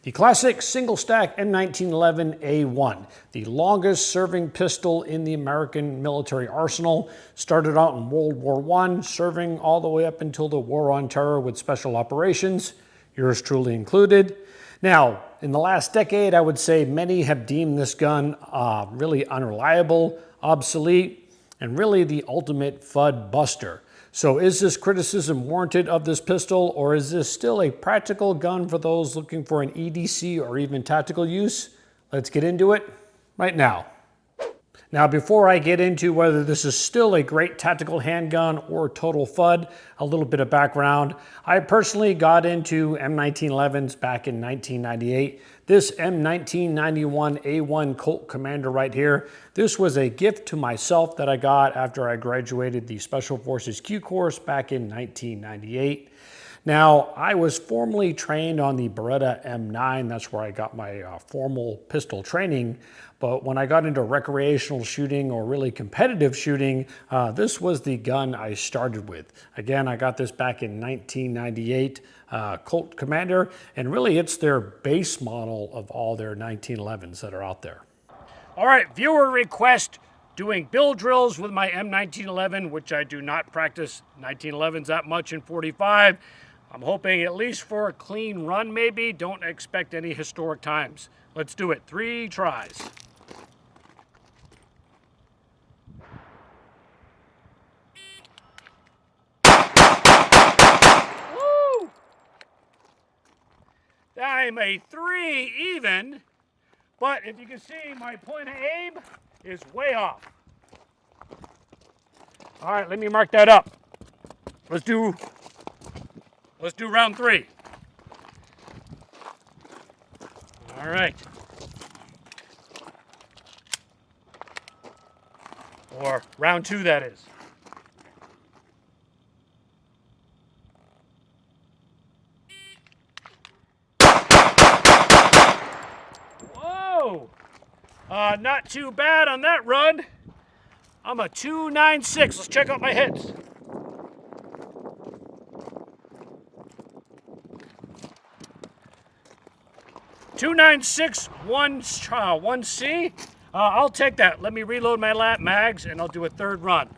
The classic single-stack M1911A1, the longest serving pistol in the American military arsenal, started out in World War I, serving all the way up until the War on Terror with special operations, yours truly included. Now, in the last decade, I would say many have deemed this gun really unreliable, obsolete, and really the ultimate FUD buster. So is this criticism warranted of this pistol, or is this still a practical gun for those looking for an EDC or even tactical use? Let's get into it right now. Now, before I get into whether this is still a great tactical handgun or total FUD, a little bit of background. I personally got into M1911s back in 1998. This M1911A1 Colt Commander right here, this was a gift to myself that I got after I graduated the Special Forces Q course back in 1998. Now, I was formally trained on the Beretta M9. That's where I got my formal pistol training. But when I got into recreational shooting or really competitive shooting, this was the gun I started with. Again, I got this back in 1998, Colt Commander, and really it's their base model of all their 1911s that are out there. All right, viewer request. Doing build drills with my M1911, which I do not practice 1911s that much in 45. I'm hoping at least for a clean run maybe. Don't expect any historic times. Let's do it. 3 tries. Woo! I'm a 3 even, but if you can see, my point of aim is way off. All right, let me mark that up. Let's do round 3. All right. Or round 2, that is. Whoa! Not too bad on that run. I'm a 296. Let's check out my hits. .296 1C. I'll take that. Let me reload my mags and I'll do a 3rd run.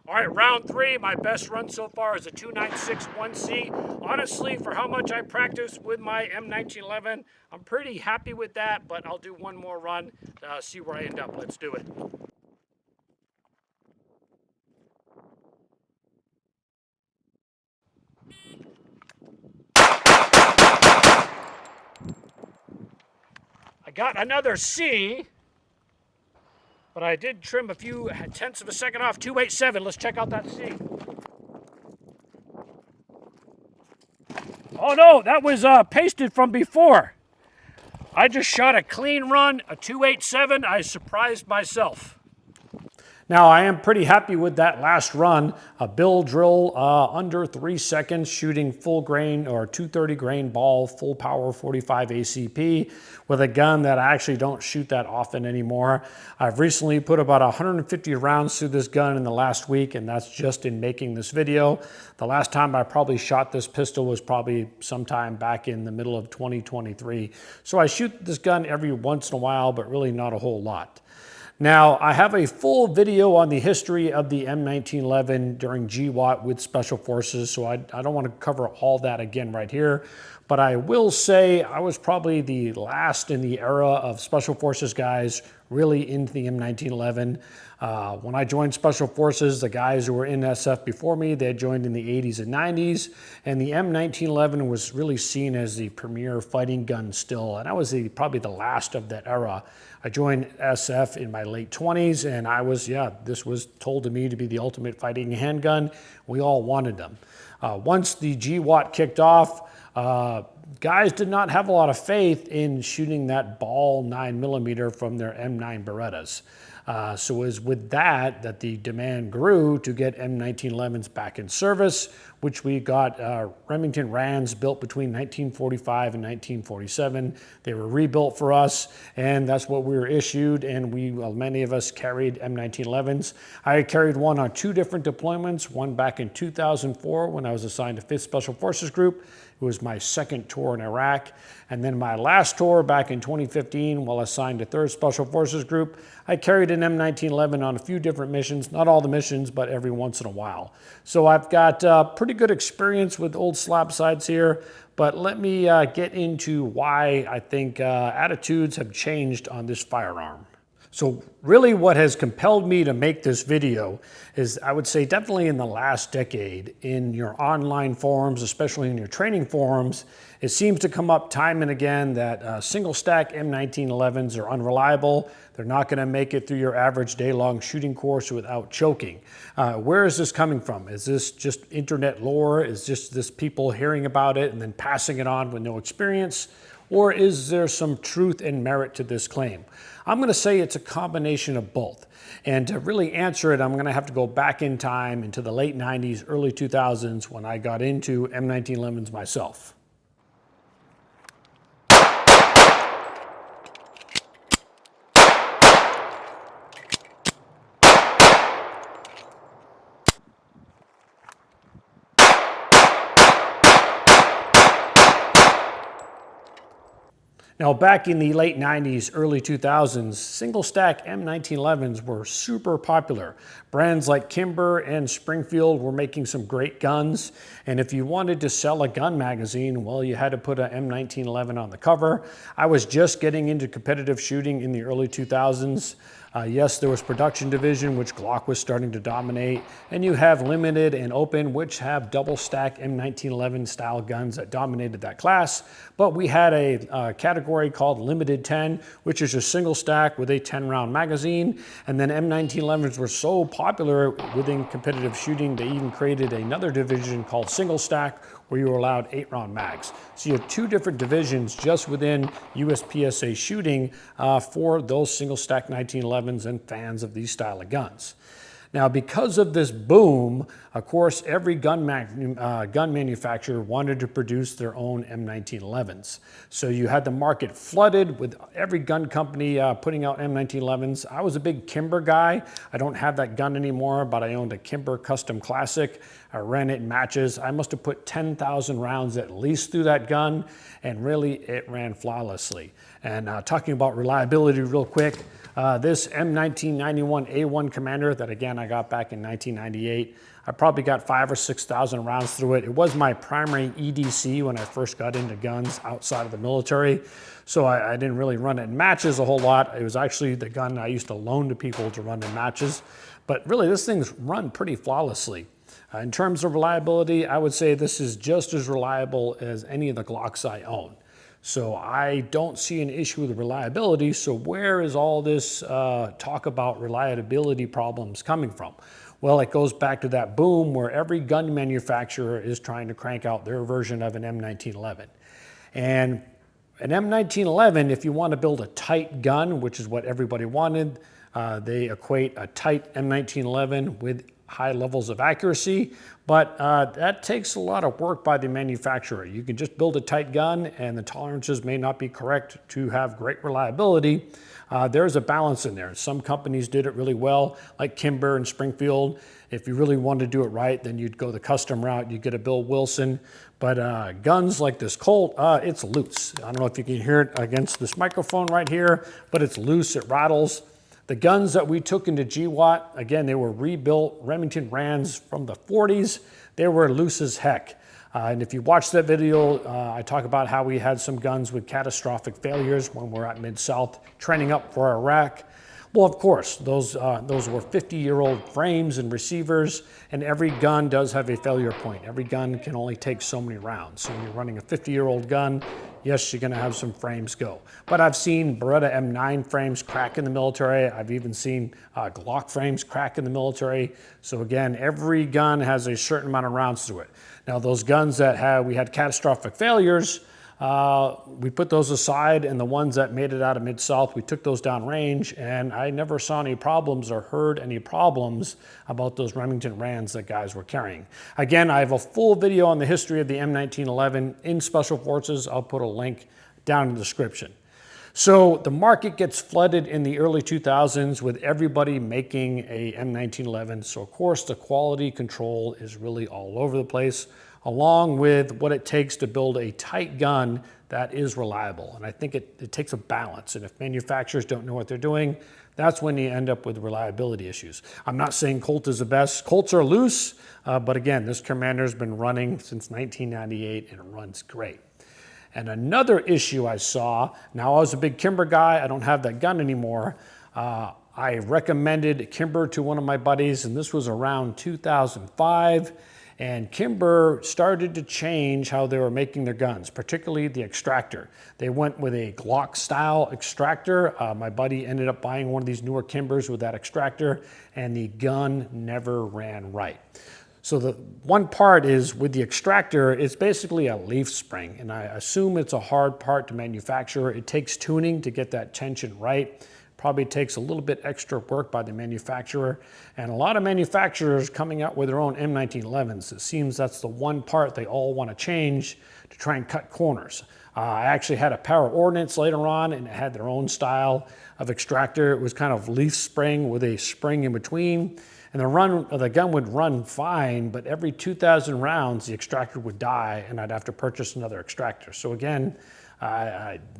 All right, round 3. My best run so far is a .296 1C. Honestly, for how much I practice with my M1911, I'm pretty happy with that, but I'll do one more run, see where I end up. Let's do it. I got another C, but I did trim a few tenths of a second off. 287. Let's check out that C. Oh no, that was pasted from before. I just shot a clean run, a 287. I surprised myself. Now, I am pretty happy with that last run. A build drill under 3 seconds, shooting full grain or 230 grain ball, full power 45 ACP with a gun that I actually don't shoot that often anymore. I've recently put about 150 rounds through this gun in the last week, and that's just in making this video. The last time I probably shot this pistol was probably sometime back in the middle of 2023. So I shoot this gun every once in a while, but really not a whole lot. Now, I have a full video on the history of the M1911 during GWOT with Special Forces, so I don't want to cover all that again right here. But I will say I was probably the last in the era of Special Forces guys really into the M1911. When I joined Special Forces, the guys who were in SF before me, they had joined in the 80s and 90s, and the M1911 was really seen as the premier fighting gun still, and I was probably the last of that era. I joined SF in my late 20s, and this was told to me to be the ultimate fighting handgun. We all wanted them. Once the GWOT kicked off, guys did not have a lot of faith in shooting that ball 9mm from their M9 Berettas. So it was with that the demand grew to get M1911s back in service, which we got Remington Rands built between 1945 and 1947. They were rebuilt for us, and that's what we were issued, and many of us carried M1911s. I carried one on 2 different deployments, one back in 2004 when I was assigned to 5th Special Forces Group. It was my 2nd tour in Iraq. And then my last tour back in 2015, while assigned to 3rd Special Forces Group, I carried an M1911 on a few different missions, not all the missions, but every once in a while. So I've got pretty good experience with old slab sides here, but let me get into why I think attitudes have changed on this firearm. So really what has compelled me to make this video is, I would say definitely in the last decade, in your online forums, especially in your training forums, it seems to come up time and again that single stack M1911s are unreliable. They're not going to make it through your average day-long shooting course without choking. Where is this coming from? Is this just internet lore? Is just this people hearing about it and then passing it on with no experience? Or is there some truth and merit to this claim? I'm going to say it's a combination of both. And to really answer it, I'm going to have to go back in time into the late 90s, early 2000s when I got into M1911s myself. Now, back in the late 90s, early 2000s, single stack M1911s were super popular. Brands like Kimber and Springfield were making some great guns. And if you wanted to sell a gun magazine, well, you had to put an M1911 on the cover. I was just getting into competitive shooting in the early 2000s. Yes, there was production division, which Glock was starting to dominate, and you have limited and open, which have double stack M1911 style guns that dominated that class. But we had a category called limited 10, which is a single stack with a 10-round magazine. And then M1911s were so popular within competitive shooting, they even created another division called single stack, where you were allowed 8-round mags. So you have 2 different divisions just within USPSA shooting for those single stack 1911s and fans of these style of guns. Now, because of this boom, of course, every gun manufacturer wanted to produce their own M1911s. So you had the market flooded with every gun company putting out M1911s. I was a big Kimber guy. I don't have that gun anymore, but I owned a Kimber Custom Classic. I ran it in matches. I must have put 10,000 rounds at least through that gun, and really it ran flawlessly. And talking about reliability real quick, this M1911A1 Commander that, again, I got back in 1998, I probably got 5,000 or 6,000 rounds through it. It was my primary EDC when I first got into guns outside of the military, so I didn't really run it in matches a whole lot. It was actually the gun I used to loan to people to run in matches. But really, this thing's run pretty flawlessly. In terms of reliability, I would say this is just as reliable as any of the Glocks I own. So I don't see an issue with reliability. So where is all this talk about reliability problems coming from? Well, it goes back to that boom where every gun manufacturer is trying to crank out their version of an M1911. And an M1911, if you want to build a tight gun, which is what everybody wanted, they equate a tight M1911 with high levels of accuracy, but that takes a lot of work by the manufacturer. You can just build a tight gun and the tolerances may not be correct to have great reliability. There's a balance in there. Some companies did it really well, like Kimber and Springfield. If you really wanted to do it right, then you'd go the custom route. You get a Bill Wilson. But guns like this Colt, it's loose. I don't know if you can hear it against this microphone right here, but it's loose, it rattles. The guns that we took into GWAT, again, they were rebuilt Remington Rands from the 40s. They were loose as heck. And if you watch that video, I talk about how we had some guns with catastrophic failures when we're at Mid-South training up for Iraq. Well, of course, those were 50-year-old frames and receivers, and every gun does have a failure point. Every gun can only take so many rounds. So when you're running a 50-year-old gun, yes, you're gonna have some frames go. But I've seen Beretta M9 frames crack in the military. I've even seen Glock frames crack in the military. So again, every gun has a certain amount of rounds to it. Now those guns that we had catastrophic failures, We put those aside, and the ones that made it out of Mid-South, we took those down range, and I never saw any problems or heard any problems about those Remington Rands that guys were carrying. Again, I have a full video on the history of the M1911 in Special Forces. I'll put a link down in the description. So the market gets flooded in the early 2000s with everybody making a M1911. So of course the quality control is really all over the place, along with what it takes to build a tight gun that is reliable. And I think it takes a balance. And if manufacturers don't know what they're doing, that's when you end up with reliability issues. I'm not saying Colt is the best. Colts are loose, but again, this Commander's been running since 1998 and it runs great. And another issue I saw, now I was a big Kimber guy, I don't have that gun anymore. I recommended Kimber to one of my buddies, and this was around 2005. And Kimber started to change how they were making their guns, particularly the extractor. They went with a Glock style extractor. My buddy ended up buying one of these newer Kimbers with that extractor, and the gun never ran right. So the one part is with the extractor, it's basically a leaf spring, and I assume it's a hard part to manufacture. It takes tuning to get that tension right. Probably takes a little bit extra work by the manufacturer, and a lot of manufacturers coming out with their own M1911s. It seems that's the one part they all want to change to try and cut corners. I actually had a Power Ordnance later on, and it had their own style of extractor. It was kind of leaf spring with a spring in between. And the gun would run fine, but every 2,000 rounds, the extractor would die, and I'd have to purchase another extractor. So again,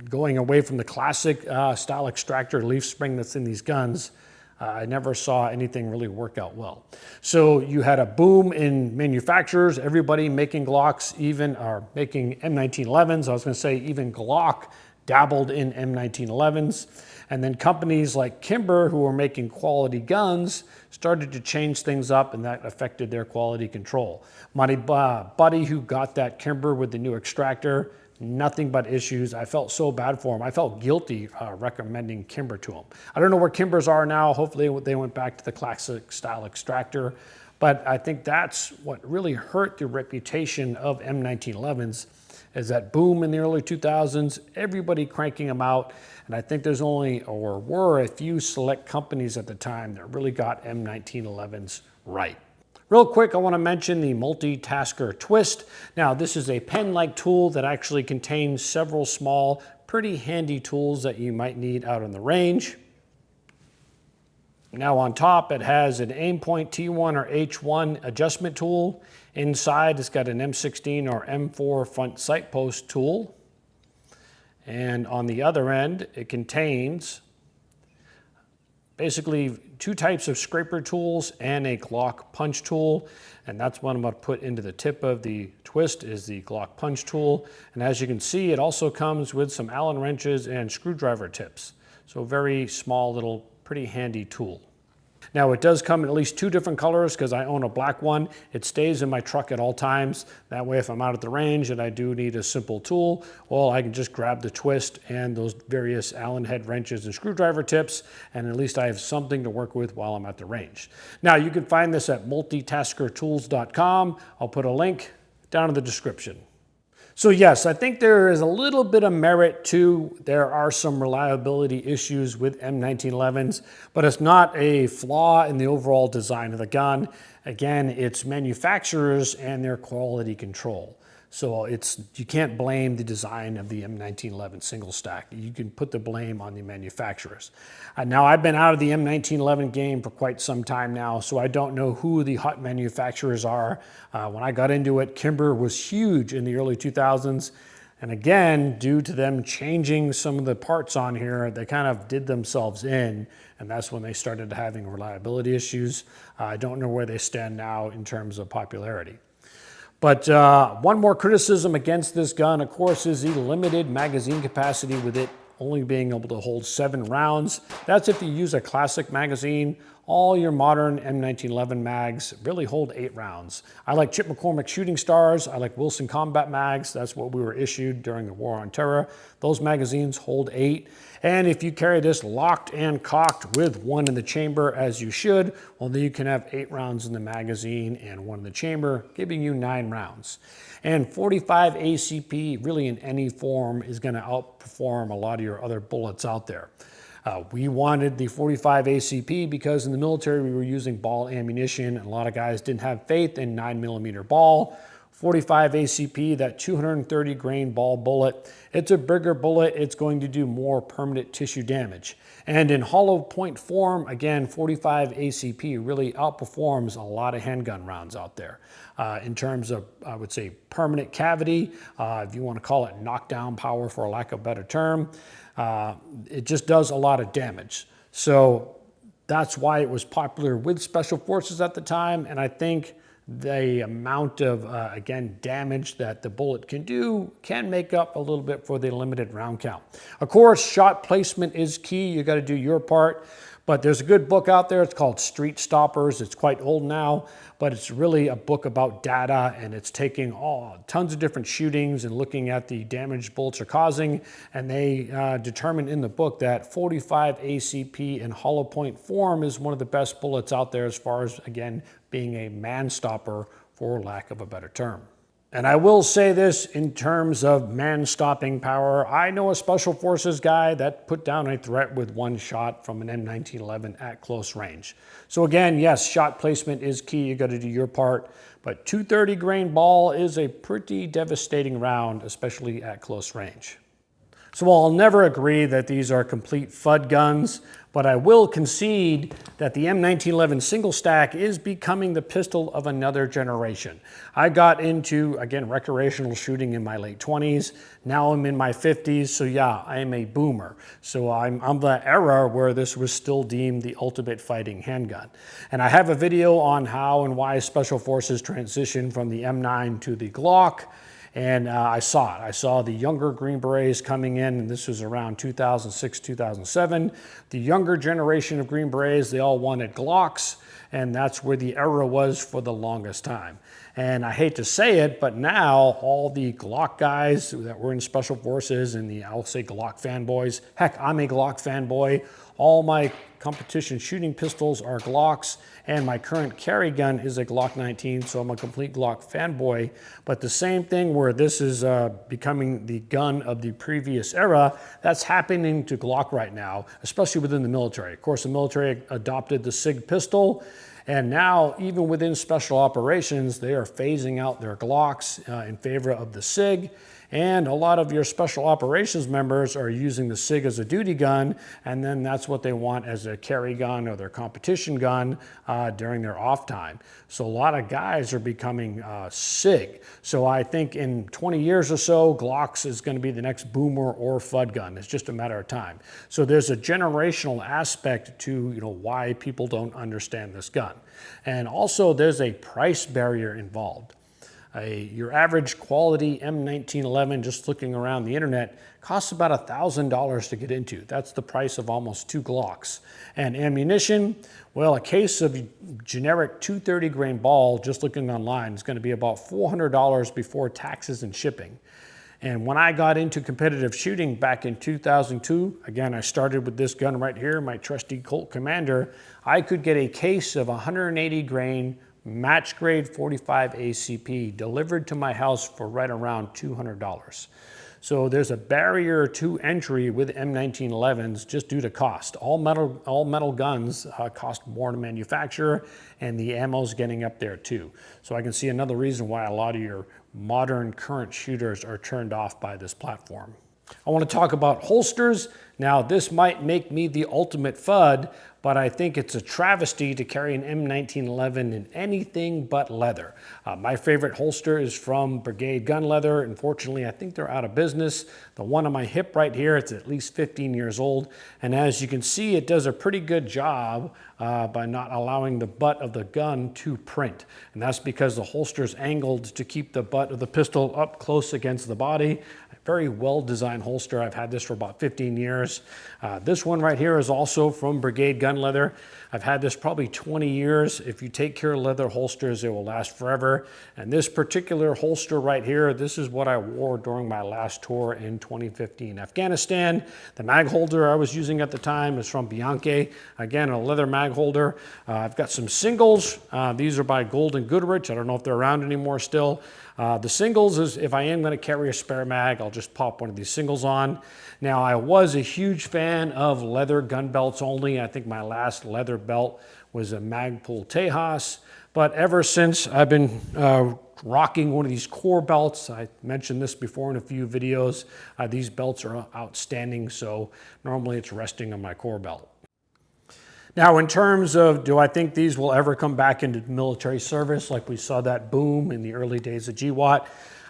going away from the classic style extractor leaf spring that's in these guns, I never saw anything really work out well. So you had a boom in manufacturers, everybody making Glocks, even or making M1911s. I was going to say even Glock dabbled in M1911s. And then companies like Kimber, who were making quality guns, started to change things up, and that affected their quality control. My buddy who got that Kimber with the new extractor, nothing but issues. I felt so bad for him. I felt guilty recommending Kimber to him. I don't know where Kimbers are now. Hopefully they went back to the classic style extractor. But I think that's what really hurt the reputation of M1911s, is that boom in the early 2000s, everybody cranking them out. And I think there's only, or were a few select companies at the time that really got M1911s right. Real quick, I want to mention the multitasker twist. Now, this is a pen-like tool that actually contains several small, pretty handy tools that you might need out on the range. Now on top, it has an aim point T1 or H1 adjustment tool. Inside, it's got an M16 or M4 front sight post tool. And on the other end, it contains basically two types of scraper tools and a Glock punch tool. And that's what I'm going to put into the tip of the twist, is the Glock punch tool. And as you can see, it also comes with some Allen wrenches and screwdriver tips. So very small little, pretty handy tool. Now it does come in at least two different colors because I own a black one. It stays in my truck at all times. That way if I'm out at the range and I do need a simple tool, well, I can just grab the twist and those various Allen head wrenches and screwdriver tips, and at least I have something to work with while I'm at the range. Now you can find this at multitaskertools.com. I'll put a link down in the description. So yes, I think there is a little bit of merit to, there are some reliability issues with M1911s, but it's not a flaw in the overall design of the gun. Again, it's manufacturers and their quality control. So you can't blame the design of the M1911 single stack. You can put the blame on the manufacturers. Now I've been out of the M1911 game for quite some time now, so I don't know who the hot manufacturers are. When I got into it, Kimber was huge in the early 2000s. And again, due to them changing some of the parts on here, they kind of did themselves in, and that's when they started having reliability issues. I don't know where they stand now in terms of popularity. But one more criticism against this gun, of course, is the limited magazine capacity, with it only being able to hold 7 rounds. That's if you use a classic magazine. all your modern M1911 mags really hold 8 rounds. I like Chip McCormick Shooting Stars. I like Wilson Combat Mags. That's what we were issued during the War on Terror. Those magazines hold 8. And if you carry this locked and cocked with 1 in the chamber, as you should, well, then you can have 8 rounds in the magazine and 1 in the chamber, giving you 9 rounds. And 45 ACP, really in any form, is going to outperform a lot of your other bullets out there. We wanted the 45 ACP because in the military we were using ball ammunition, and a lot of guys didn't have faith in 9mm ball. 45 ACP, that 230 grain ball bullet, it's a bigger bullet. It's going to do more permanent tissue damage. And in hollow point form, again, 45 ACP really outperforms a lot of handgun rounds out there. In terms of, I would say, permanent cavity, if you want to call it knockdown power for lack of a better term, it just does a lot of damage. So that's why it was popular with Special Forces at the time, and I think the amount of, again, damage that the bullet can do can make up a little bit for the limited round count. Of course, shot placement is key. You got to do your part. But there's a good book out there. It's called Street Stoppers. It's quite old now, but it's really a book about data, and it's taking tons of different shootings and looking at the damage bullets are causing. And they determine in the book that 45 ACP in hollow point form is one of the best bullets out there as far as, again, being a man stopper, for lack of a better term. And I will say this in terms of man-stopping power. I know a Special Forces guy that put down a threat with 1 shot from an M1911 at close range. So again, yes, shot placement is key. You got to do your part. But 230 grain ball is a pretty devastating round, especially at close range. So I'll never agree that these are complete FUD guns, but I will concede that the M1911 single stack is becoming the pistol of another generation. I got into, again, recreational shooting in my late 20s. Now I'm in my 50s, so yeah, I am a boomer. So I'm the era where this was still deemed the ultimate fighting handgun. And I have a video on how and why Special Forces transitioned from the M9 to the Glock. And I saw it. I saw the younger Green Berets coming in, and this was around 2006, 2007. The younger generation of Green Berets, they all wanted Glocks, and that's where the era was for the longest time. And I hate to say it, but now all the Glock guys that were in Special Forces and I'll say Glock fanboys, heck, I'm a Glock fanboy. All my competition shooting pistols are Glocks, and my current carry gun is a Glock 19, so I'm a complete Glock fanboy. But the same thing where this is becoming the gun of the previous era, that's happening to Glock right now, especially within the military. Of course, the military adopted the SIG pistol, and now even within special operations, they are phasing out their Glocks in favor of the SIG. And a lot of your special operations members are using the SIG as a duty gun, and then that's what they want as a carry gun or their competition gun during their off time. So a lot of guys are becoming SIG. So I think in 20 years or so, Glocks is going to be the next boomer or FUD gun. It's just a matter of time. So there's a generational aspect to why people don't understand this gun. And also there's a price barrier involved. Your average quality M1911, just looking around the internet, costs about $1,000 to get into. That's the price of almost 2 Glocks. And ammunition, well, a case of generic 230 grain ball, just looking online, is going to be about $400 before taxes and shipping. And when I got into competitive shooting back in 2002, again, I started with this gun right here, my trusty Colt Commander. I could get a case of 180 grain match grade 45 ACP delivered to my house for right around $200. So there's a barrier to entry with M1911s just due to cost. All metal guns cost more to manufacture, and the ammo's getting up there too. So I can see another reason why a lot of your modern current shooters are turned off by this platform. I want to talk about holsters. Now, this might make me the ultimate FUD, but I think it's a travesty to carry an M1911 in anything but leather. My favorite holster is from Brigade Gun Leather. Unfortunately, I think they're out of business. The one on my hip right here, it's at least 15 years old. And as you can see, it does a pretty good job by not allowing the butt of the gun to print. And that's because the holster is angled to keep the butt of the pistol up close against the body. Very well-designed holster. I've had this for about 15 years. This one right here is also from Brigade Gun gun leather. I've had this probably 20 years. If you take care of leather holsters, it will last forever. And this particular holster right here, this is what I wore during my last tour in 2015 Afghanistan. The mag holder I was using at the time is from Bianchi. Again, a leather mag holder. I've got some singles. These are by Gold and Goodrich. I don't know if they're around anymore still. The singles is if I am going to carry a spare mag, I'll just pop one of these singles on. Now, I was a huge fan of leather gun belts only. I think my last leather belt was a Magpul Tejas. But ever since I've been rocking one of these core belts, I mentioned this before in a few videos, these belts are outstanding. So normally it's resting on my core belt. Now, in terms of, do I think these will ever come back into military service like we saw that boom in the early days of GWAT?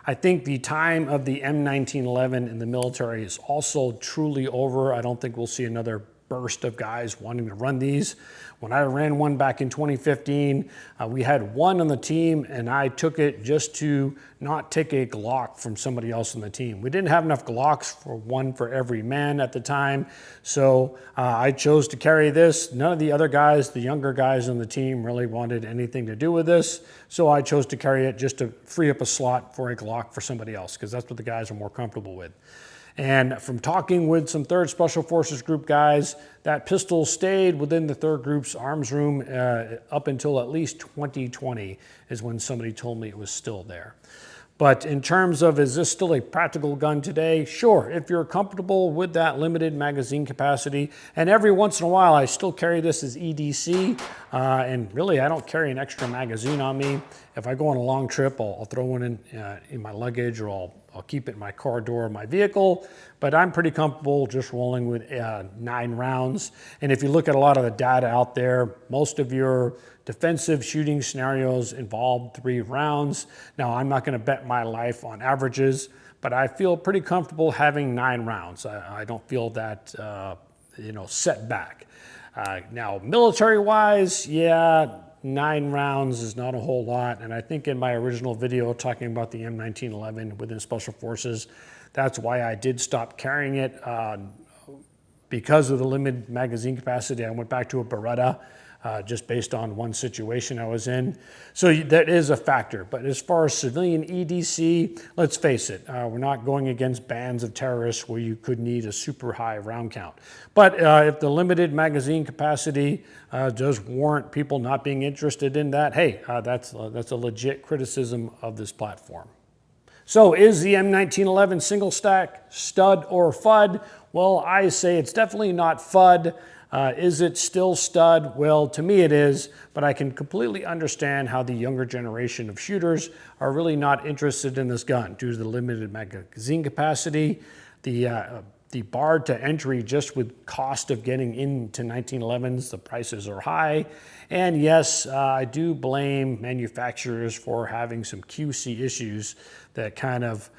I think the time of the M1911 in the military is also truly over. I don't think we'll see another burst of guys wanting to run these. When I ran one back in 2015, we had one on the team, and I took it just to not take a Glock from somebody else on the team. We didn't have enough Glocks for one for every man at the time, so I chose to carry this. None of the other guys, the younger guys on the team, really wanted anything to do with this, so I chose to carry it just to free up a slot for a Glock for somebody else, because that's what the guys are more comfortable with. And from talking with some 3rd Special Forces Group guys, that pistol stayed within the 3rd Group's arms room up until at least 2020 is when somebody told me it was still there. But in terms of, is this still a practical gun today? Sure, if you're comfortable with that limited magazine capacity. And every once in a while, I still carry this as EDC. And really, I don't carry an extra magazine on me. If I go on a long trip, I'll throw one in my luggage, or I'll keep it in my car door of my vehicle. But I'm pretty comfortable just rolling with 9 rounds. And if you look at a lot of the data out there, most of your defensive shooting scenarios involve 3 rounds. Now, I'm not going to bet my life on averages, but I feel pretty comfortable having 9 rounds. I don't feel that set back. Now, military-wise, yeah, 9 rounds is not a whole lot. And I think in my original video talking about the M1911 within Special Forces, that's why I did stop carrying it because of the limited magazine capacity. I went back to a Beretta just based on one situation I was in. So that is a factor. But as far as civilian EDC, let's face it, we're not going against bands of terrorists where you could need a super high round count. But if the limited magazine capacity does warrant people not being interested in that, hey, that's a legit criticism of this platform. So is the M1911 single stack stud or FUD? Well, I say it's definitely not FUD. Is it still stud? Well, to me it is, but I can completely understand how the younger generation of shooters are really not interested in this gun due to the limited magazine capacity, the bar to entry just with cost of getting into 1911s, the prices are high. And yes, I do blame manufacturers for having some QC issues that kind of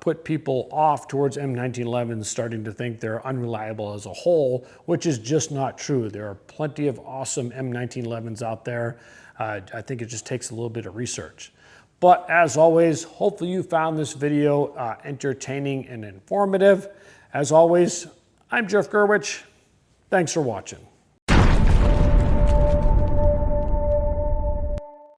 put people off towards M1911s, starting to think they're unreliable as a whole, which is just not true. There are plenty of awesome M1911s out there. I think it just takes a little bit of research. But as always, hopefully you found this video entertaining and informative. As always, I'm Jeff Gerwich. Thanks for watching.